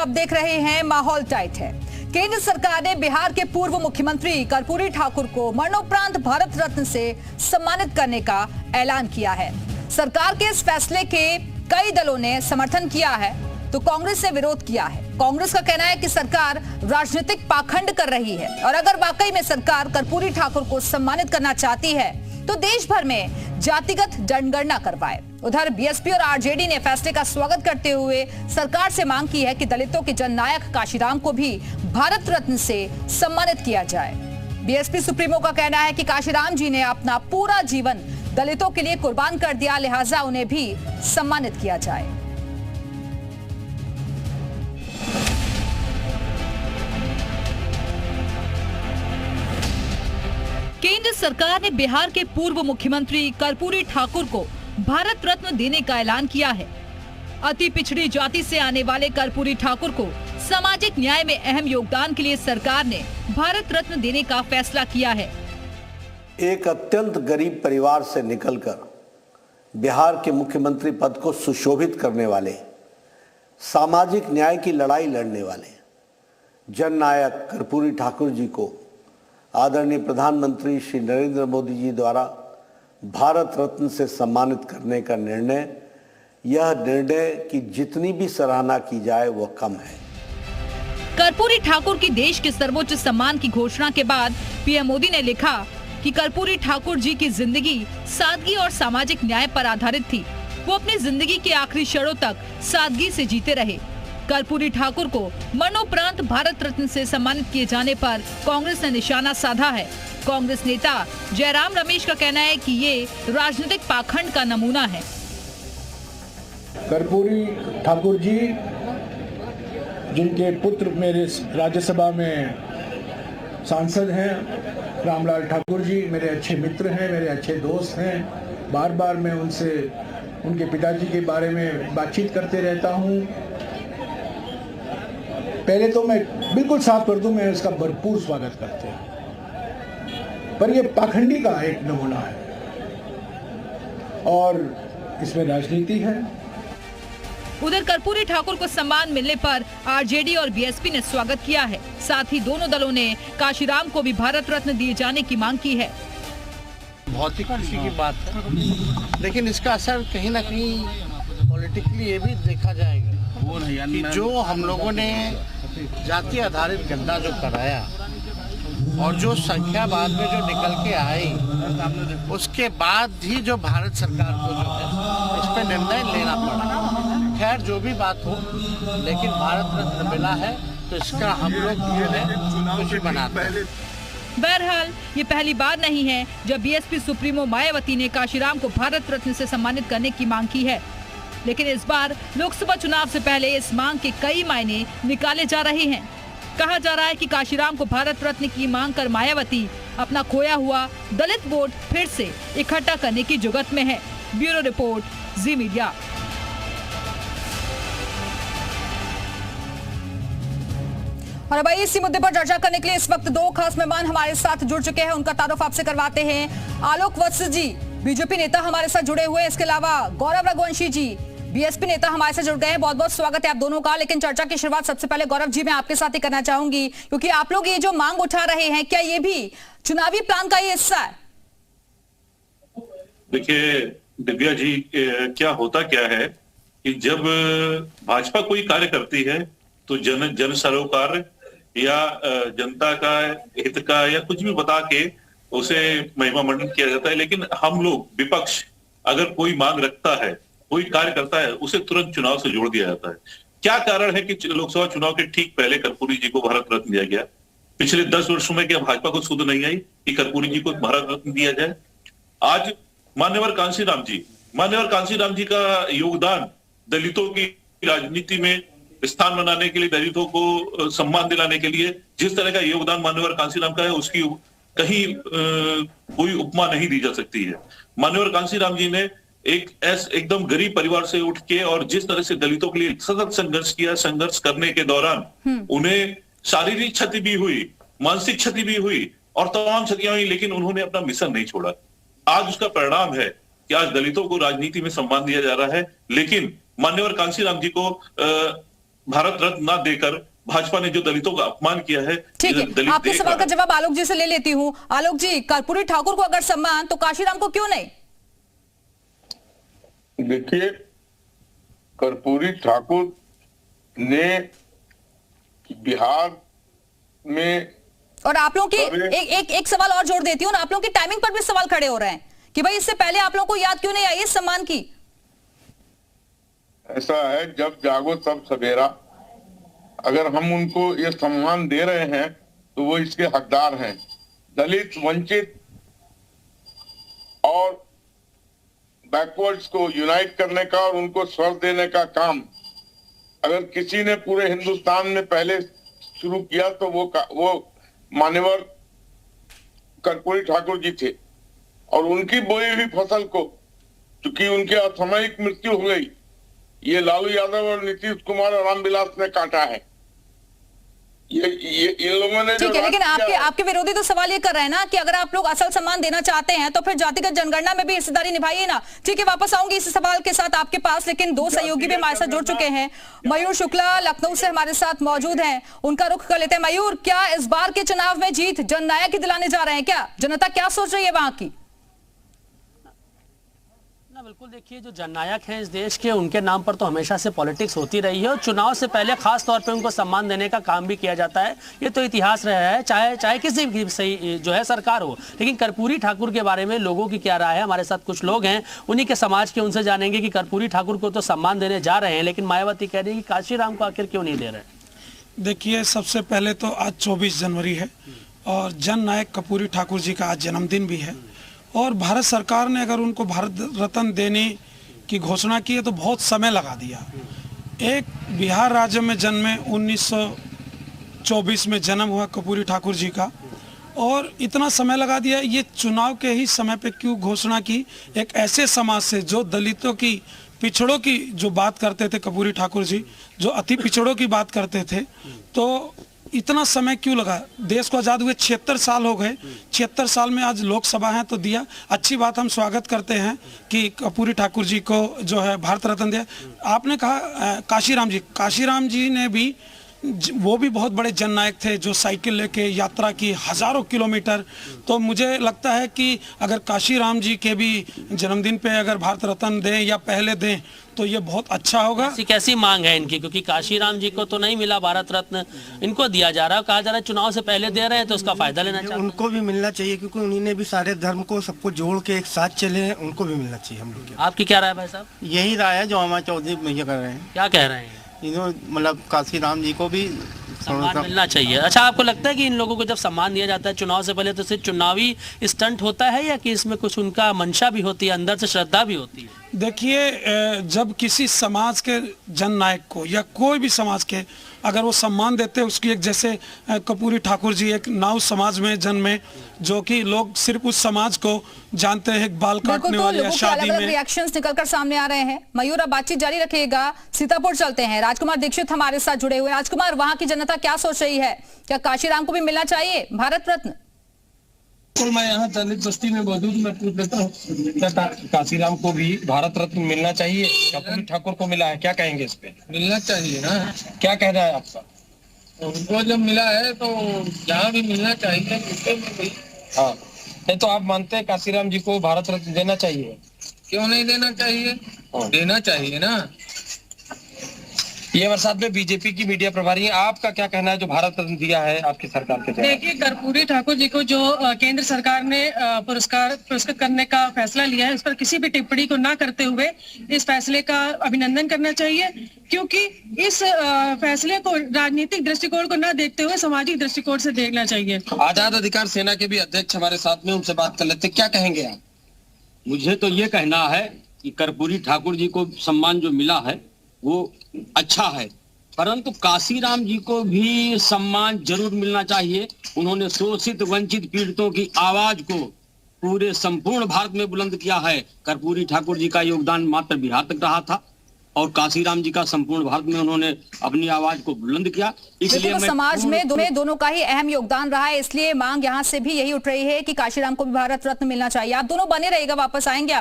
आप देख रहे हैं माहौल टाइट है। केंद्र सरकार ने बिहार के पूर्व मुख्यमंत्री कर्पूरी ठाकुर को मरणोपरांत भारत रत्न से सम्मानित करने का ऐलान किया है। सरकार के इस फैसले के कई दलों ने समर्थन किया है तो कांग्रेस ने विरोध किया है। कांग्रेस का कहना है कि सरकार राजनीतिक पाखंड कर रही है और अगर वाकई में सरकार कर्पूरी ठाकुर को सम्मानित करना चाहती है तो देश भर में जातिगत जनगणना करवाए। उधर बीएसपी और आरजेडी ने फैसले का स्वागत करते हुए सरकार से मांग की है कि दलितों के जननायक काशीराम को भी भारत रत्न से सम्मानित किया जाए। बीएसपी सुप्रीमो का कहना है कि काशीराम जी ने अपना पूरा जीवन दलितों के लिए कुर्बान कर दिया, लिहाजा उन्हें भी सम्मानित किया जाए। केंद्र सरकार ने बिहार के पूर्व मुख्यमंत्री कर्पूरी ठाकुर को भारत रत्न देने का ऐलान किया है। अति पिछड़ी जाति से आने वाले कर्पूरी ठाकुर को सामाजिक न्याय में अहम योगदान के लिए सरकार ने भारत रत्न देने का फैसला किया है। एक अत्यंत गरीब परिवार से निकलकर बिहार के मुख्यमंत्री पद को सुशोभित करने वाले, सामाजिक न्याय की लड़ाई लड़ने वाले जननायक कर्पूरी ठाकुर जी को आदरणीय प्रधानमंत्री श्री नरेंद्र मोदी जी द्वारा भारत रत्न से सम्मानित करने का निर्णय, यह निर्णय की जितनी भी सराहना की जाए वह कम है। कर्पूरी ठाकुर की देश के सर्वोच्च सम्मान की घोषणा के बाद पीएम मोदी ने लिखा कि कर्पूरी ठाकुर जी की जिंदगी सादगी और सामाजिक न्याय पर आधारित थी। वो अपनी जिंदगी के आखिरी क्षणों तक सादगी से जीते रहे। कर्पूरी ठाकुर को मरणोपरांत भारत रत्न से सम्मानित किए जाने पर कांग्रेस ने निशाना साधा है। कांग्रेस नेता जयराम रमेश का कहना है कि ये राजनीतिक पाखंड का नमूना है। कर्पूरी ठाकुर जी, जिनके पुत्र मेरे राज्यसभा में सांसद हैं, रामलाल ठाकुर जी मेरे अच्छे मित्र हैं, मेरे अच्छे दोस्त हैं। बार बार मैं उनसे उनके पिताजी के बारे में बातचीत करते रहता हूं। पहले तो मैं बिल्कुल साफ कर दूं, मैं इसका भरपूर स्वागत करते हैं, पर यह पाखंडी का एक नमूना है और इसमें राजनीति है। उधर कर्पूरी ठाकुर को सम्मान मिलने पर आरजेडी और बीएसपी ने स्वागत किया है। साथ ही दोनों दलों ने काशीराम को भी भारत रत्न दिए जाने की मांग की है। बहुत ही खुशी की बात है, लेकिन इसका असर कहीं ना कहीं पॉलिटिकली ये भी देखा जाएगा कि जो हम लोगों ने जाति आधारित गणना जो कराया और जो संख्या बाद में जो निकल के आई, उसके बाद ही जो भारत सरकार को जो है इस पर निर्णय लेना पड़ा। खैर जो भी बात हो, लेकिन भारत रत्न मिला है तो इसका हम लोग जो है खुशी मनाते हैं। बहरहाल ये पहली बार नहीं है जब बीएसपी सुप्रीमो मायावती ने काशीराम को भारत रत्न से सम्मानित करने की मांग की है, लेकिन इस बार लोकसभा चुनाव से पहले इस मांग के कई मायने निकाले जा रहे हैं। कहा जा रहा है कि काशीराम को भारत रत्न की मांग कर मायावती अपना खोया हुआ दलित वोट फिर से इकट्ठा करने की जुगत में है। ब्यूरो रिपोर्ट, जी मीडिया। और अब इसी मुद्दे पर चर्चा करने के लिए इस वक्त दो खास मेहमान हमारे साथ जुड़ चुके हैं। उनका तारुफ आपसे करवाते हैं। आलोक वत्स जी, बीजेपी नेता हमारे साथ जुड़े हुए हैं। इसके अलावा गौरव रघुवंशी जी, बीएसपी नेता हमारे साथ जुड़ गए हैं। बहुत बहुत स्वागत है आप दोनों का। लेकिन चर्चा की शुरुआत सबसे पहले गौरव जी मैं आपके साथ ही करना चाहूंगी, क्योंकि आप लोग ये जो मांग उठा रहे हैं, क्या ये भी चुनावी प्लान का ही हिस्सा है? देखिए दिव्या जी, क्या होता क्या है कि जब भाजपा कोई कार्य करती है तो जन सरोकार या जनता का हित का या कुछ भी बता के उसे महिमा मंडन किया जाता है। लेकिन हम लोग विपक्ष अगर कोई मांग रखता है, कोई कार्य करता है, उसे तुरंत चुनाव से जोड़ दिया जाता है। क्या कारण है कि लोकसभा चुनाव के ठीक पहले कर्पूरी जी को भारत रत्न दिया गया? पिछले 10 वर्षों में क्या भाजपा को सुध नहीं आई कि कर्पूरी जी को भारत रत्न दिया जाए? आज मान्यवर कांशीराम जी का योगदान दलितों की राजनीति में स्थान बनाने के लिए, दलितों को सम्मान दिलाने के लिए जिस तरह का योगदान मान्यवर कांशीराम का है, उसकी कहीं कोई उपमा नहीं दी जा सकती है। मान्यवर कांशीराम जी ने एकदम गरीब परिवार से उठ के और जिस तरह से दलितों के लिए सतत संघर्ष किया, संघर्ष करने के दौरान उन्हें शारीरिक क्षति भी हुई, मानसिक क्षति भी हुई और तमाम क्षतियां हुई, लेकिन उन्होंने अपना मिशन नहीं छोड़ा। आज उसका परिणाम है कि आज दलितों को राजनीति में सम्मान दिया जा रहा है। लेकिन मान्यवर कांशीराम जी को भारत रत्न ना देकर भाजपा ने जो दलितों का अपमान किया है, ठीक है, दलित आपके देख सवाल रहा का है। जवाब आलोक जी से ले लेती हूं। आलोक जी, कर्पूरी ठाकुर को अगर सम्मान तो काशीराम को क्यों नहीं? देखिए, कर्पूरी ठाकुर ने बिहार में, और आप लोगों की एक सवाल और जोड़ देती हूँ ना, आप लोगों की टाइमिंग पर भी सवाल खड़े हो रहे हैं कि भाई इससे पहले आप लोगों को याद क्यों नहीं आई इस सम्मान की? ऐसा है, जब जागो तब सवेरा। अगर हम उनको ये सम्मान दे रहे हैं तो वो इसके हकदार हैं। दलित, वंचित और बैकवर्ड्स को यूनाइट करने का और उनको स्वर देने का काम अगर किसी ने पूरे हिंदुस्तान में पहले शुरू किया तो वो मान्यवर कर्पूरी ठाकुर जी थे। और उनकी बोई हुई फसल को, चूंकि उनकी असामयिक मृत्यु हो गई, ये लालू यादव और नीतीश कुमार और रामविलास ने काटा है। ये इन लोगों ने ठीक है, लेकिन आपके विरोधी तो सवाल ये कर रहे हैं ना कि अगर आप लोग असल सम्मान देना चाहते हैं तो फिर जातिगत जनगणना में भी हिस्सेदारी निभाइए ना। ठीक है, वापस आऊंगी इस सवाल के साथ आपके पास, लेकिन दो सहयोगी भी हमारे साथ जुड़ चुके हैं। मयूर शुक्ला लखनऊ से हमारे साथ मौजूद हैं, उनका रुख कर लेते हैं। मयूर, क्या इस बार के चुनाव में जीत जननायक ही दिलाने जा रहे हैं? क्या जनता क्या सोच रही है वहां की? बिल्कुल, देखिए जो जननायक हैं इस देश के, उनके नाम पर तो हमेशा से पॉलिटिक्स होती रही है और चुनाव से पहले खास तौर पे उनको सम्मान देने का काम भी किया जाता है। ये तो इतिहास रहा है, चाहे किसी भी सही जो है सरकार हो। लेकिन कर्पूरी ठाकुर के बारे में लोगों की क्या राय है? हमारे साथ कुछ लोग हैं, उन्हीं के समाज के, उनसे जानेंगे कि कर्पूरी ठाकुर को तो सम्मान देने जा रहे हैं, लेकिन मायावती कह रही है कि काशीराम को आखिर क्यों नहीं दे रहे? देखिए, सबसे पहले तो आज 24 जनवरी है और जननायक कर्पूरी ठाकुर जी का आज जन्मदिन भी है। और भारत सरकार ने अगर उनको भारत रत्न देने की घोषणा की है तो बहुत समय लगा दिया। एक बिहार राज्य में जन्मे 1924 में जन्म हुआ कर्पूरी ठाकुर जी का, और इतना समय लगा दिया। ये चुनाव के ही समय पे क्यों घोषणा की? एक ऐसे समाज से जो दलितों की, पिछड़ों की जो बात करते थे कर्पूरी ठाकुर जी, जो अति पिछड़ों की बात करते थे, तो इतना समय क्यों लगा? देश को आज़ाद हुए 76 साल हो गए। 76 साल में आज लोकसभा है तो दिया। अच्छी बात, हम स्वागत करते हैं कि कर्पूरी ठाकुर जी को जो है भारत रत्न दिया। आपने कहा काशीराम जी ने भी, वो भी बहुत बड़े जननायक थे जो साइकिल लेके यात्रा की हजारों किलोमीटर। तो मुझे लगता है कि अगर काशीराम जी के भी जन्मदिन पे अगर भारत रत्न दें या पहले दें तो ये बहुत अच्छा होगा। कैसी मांग है इनकी? क्योंकि काशीराम जी को तो नहीं मिला भारत रत्न, इनको दिया जा रहा है, कहा जा रहा है चुनाव से पहले दे रहे हैं तो उसका फायदा लेना चाहिए। उनको भी मिलना चाहिए क्योंकि उन्होंने भी सारे धर्म को, सबको जोड़ के एक साथ चले हैं, उनको भी मिलना चाहिए हम लोग। आपकी क्या राय है भाई साहब? यही राय है जो हमारे चौधरी भैया कर रहे हैं। क्या कह रहे हैं? मतलब काशीराम जी को भी सम्मान मिलना चाहिए। अच्छा, आपको लगता है कि इन लोगों को जब सम्मान दिया जाता है चुनाव से पहले तो सिर्फ चुनावी स्टंट होता है या कि इसमें कुछ उनका मंशा भी होती है, अंदर से श्रद्धा भी होती है? देखिए, जब किसी समाज के जननायक को या कोई भी समाज के अगर वो सम्मान देते हैं, उसकी एक, जैसे कर्पूरी ठाकुर जी एक नाउ समाज में जन्मे, जो कि लोग सिर्फ उस समाज को जानते हैं बाल काटने वाले या शादी में। रिएक्शंस निकलकर सामने आ रहे हैं। मयूर, अब बातचीत जारी रखिएगा, सीतापुर चलते हैं। राजकुमार दीक्षित हमारे साथ जुड़े हुए। राजकुमार, वहां की जनता क्या सोच रही है? क्या काशीराम को भी मिलना चाहिए भारत रत्न? बिल्कुल, मैं यहाँ दलित बस्ती में मौजूद, मैं पूछ लेता हूँ, काशीराम को भी भारत रत्न मिलना चाहिए? कर्पूरी ठाकुर को मिला है, क्या कहेंगे इस पे? मिलना चाहिए ना। क्या कहना है आपका? उनको जब मिला है तो जहाँ भी मिलना चाहिए। हाँ, नहीं तो आप मानते हैं काशीराम जी को भारत रत्न देना चाहिए? क्यों नहीं देना चाहिए? देना चाहिए ना। ये हमारे साथ में बीजेपी की मीडिया प्रभारी है, आपका क्या कहना है जो भारत रत्न दिया है आपकी सरकार के द्वारा? देखिए, कर्पूरी ठाकुर जी को जो केंद्र सरकार ने पुरस्कृत करने का फैसला लिया है, उस पर किसी भी टिप्पणी को ना करते हुए इस फैसले का अभिनंदन करना चाहिए, क्योंकि इस फैसले को राजनीतिक दृष्टिकोण को ना देखते हुए सामाजिक दृष्टिकोण से देखना चाहिए। आजाद अधिकार सेना के भी अध्यक्ष हमारे साथ में, उनसे बात कर लेते, क्या कहेंगे आप? मुझे तो ये कहना है कि कर्पूरी ठाकुर जी को सम्मान जो मिला है वो अच्छा है, परंतु काशीराम जी को भी सम्मान जरूर मिलना चाहिए। उन्होंने शोषित, वंचित, पीड़ितों की आवाज को पूरे संपूर्ण भारत में बुलंद किया है। कर्पूरी ठाकुर जी का योगदान मात्र बिहार तक रहा था और काशीराम जी का संपूर्ण भारत में उन्होंने अपनी आवाज को बुलंद किया। इसलिए समाज में दोनों का ही अहम योगदान रहा है, इसलिए मांग यहाँ से भी यही उठ रही है कि काशीराम को भी भारत रत्न मिलना चाहिए। आप दोनों बने रहिएगा, वापस आएंगे आप।